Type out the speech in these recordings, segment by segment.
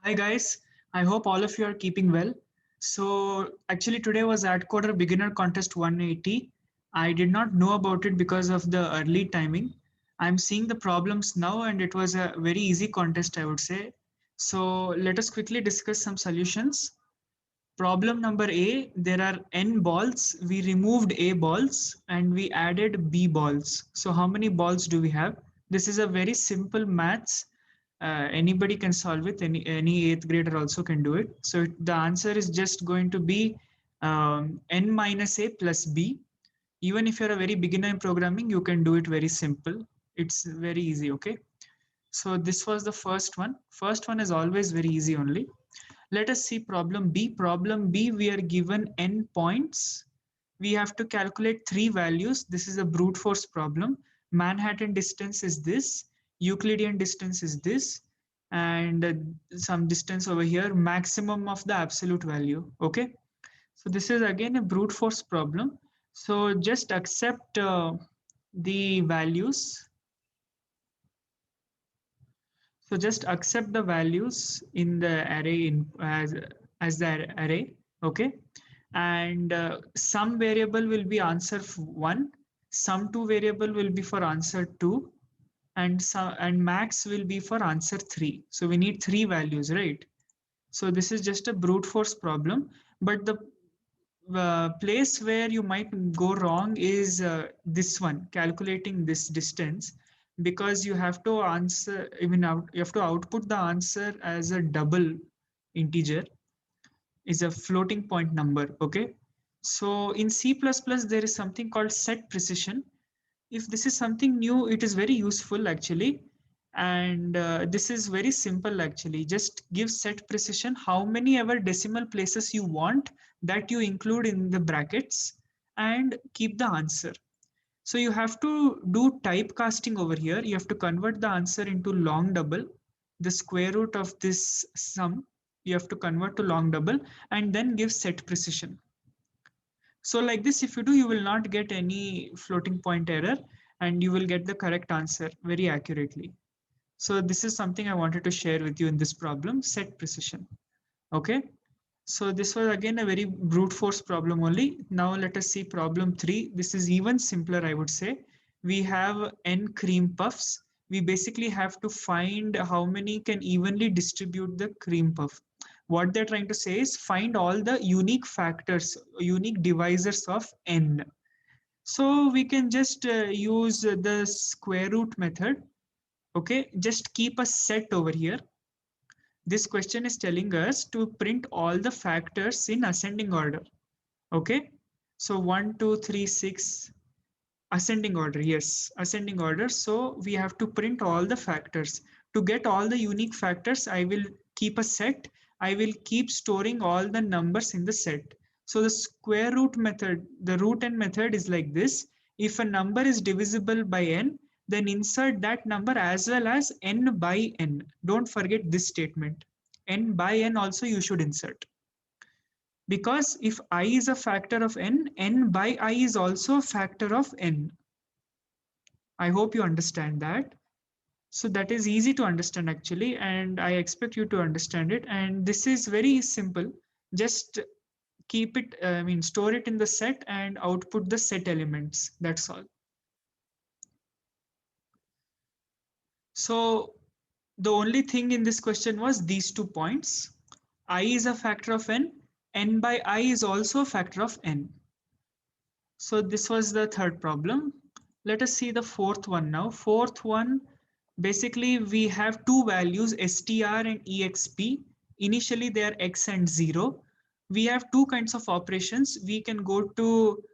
Hi guys, I hope all of you are keeping well. So actually today was AdCoder Beginner Contest 180. I did not know about it because of the early timing. I'm seeing the problems now and it was a very easy contest, I would say. So let us quickly discuss some solutions. Problem number A, there are n balls. We removed A balls and we added B balls. So how many balls do we have? This is a very simple maths. Anybody can solve it. Any eighth grader also can do it. So the answer is just going to be n minus A plus B. Even if you're a very beginner in programming, you can do it very simple. It's very easy, okay? So this was the first one. First one is always very easy only. Let us see problem B. Problem B, we are given n points. We have to calculate three values. This is a brute force problem. Manhattan distance is this, Euclidean distance is this, and some distance over here, maximum of the absolute value. Okay. So this is again a brute force problem. So just accept the values. So just accept the values in the array as the array. Okay. And some variable will be answer 1, some 2 variable will be for answer 2, and max will be for answer 3. So we need three values, right? So this is just a brute force problem, but the place where you might go wrong is this one, calculating this distance, because you have to answer, you have to output the answer as a double integer, is a floating point number. Okay. So in C++, there is something called set precision. If this is something new, it is very useful actually. And this is very simple actually. Just give set precision how many ever decimal places you want that you include in the brackets and keep the answer. So you have to do typecasting over here. You have to convert the answer into long double. The square root of this sum, you have to convert to long double and then give set precision. So like this, if you do, you will not get any floating point error and you will get the correct answer very accurately. So this is something I wanted to share with you in this problem, set precision. Okay. So this was again a very brute force problem only. Now let us see problem 3. This is even simpler, I would say. We have n cream puffs. We basically have to find how many can evenly distribute the cream puff. What they're trying to say is find all the unique factors, unique divisors of n. So we can just use the square root method. Okay, just keep a set over here. This question is telling us to print all the factors in ascending order. Okay. So 1, 2, 3, 6, ascending order. Yes, ascending order. So we have to print all the factors. To get all the unique factors, I will keep a set. I will keep storing all the numbers in the set. So the square root method, the root n method is like this. If a number is divisible by n, then insert that number as well as n by n. Don't forget this statement. N by n also you should insert. Because if I is a factor of n, n by I is also a factor of n. I hope you understand that. So that is easy to understand actually, and I expect you to understand it. And this is very simple. Just keep it, store it in the set and output the set elements. That's all. So the only thing in this question was these 2 points. I is a factor of n, n by I is also a factor of n. So this was the third problem. Let us see the fourth one now. Fourth one, basically we have two values, str and exp. Initially they are x and 0. We have two kinds of operations. We can go to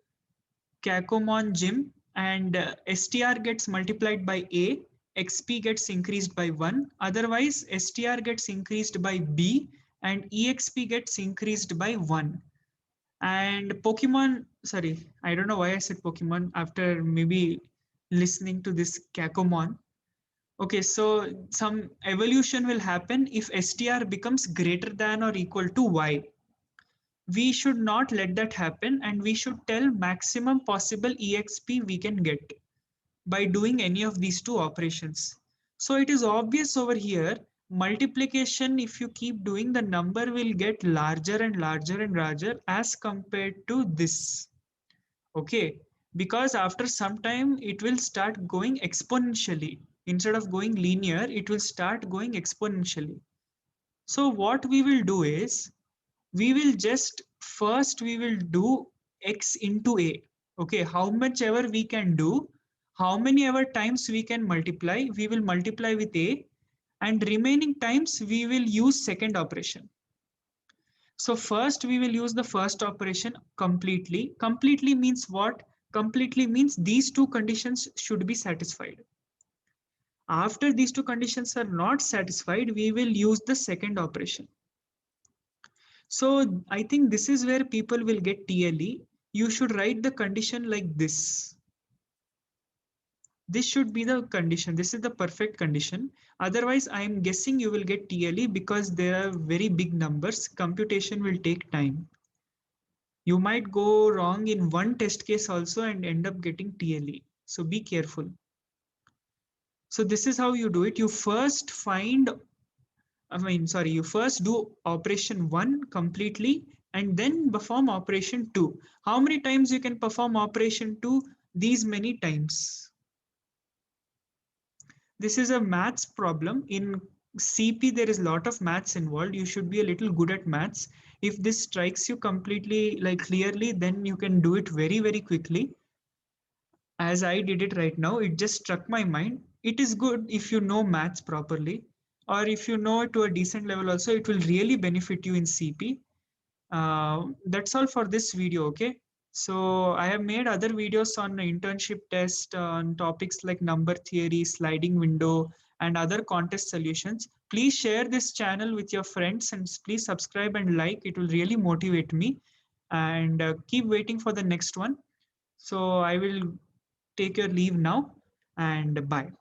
Kakomon gym and str gets multiplied by a, xp gets increased by 1. Otherwise str gets increased by b and exp gets increased by 1. And Pokemon, sorry, I don't know why I said Pokemon after maybe listening to this Kakomon. Okay, so some evolution will happen if str becomes greater than or equal to y. We should not let that happen and we should tell maximum possible exp we can get by doing any of these two operations. So it is obvious over here multiplication, if you keep doing, the number will get larger and larger and larger as compared to this. Okay, because after some time it will start going exponentially. Instead of going linear, it will start going exponentially. So what we will do is, we will just first we will do x into a. Okay, how much ever we can do, how many ever times we can multiply, we will multiply with a, and remaining times we will use second operation. So first we will use the first operation completely. Completely means what? Completely means these two conditions should be satisfied. After these two conditions are not satisfied, we will use the second operation. So I think this is where people will get TLE. You should write the condition like this. This should be the condition. This is the perfect condition. Otherwise, I am guessing you will get TLE because there are very big numbers. Computation will take time. You might go wrong in one test case also and end up getting TLE. So be careful. So this is how you do it. You first you first do operation 1 completely and then perform operation 2. How many times you can perform operation 2? These many times. This is a maths problem. In CP, there is a lot of maths involved. You should be a little good at maths. If this strikes you completely, like clearly, then you can do it very, very quickly. As I did it right now, it just struck my mind. It is good if you know maths properly, or if you know it to a decent level also, it will really benefit you in CP. That's all for this video, okay? So I have made other videos on internship test, on topics like number theory, sliding window, and other contest solutions. Please share this channel with your friends and please subscribe and like. It will really motivate me. And keep waiting for the next one. So I will take your leave now and bye.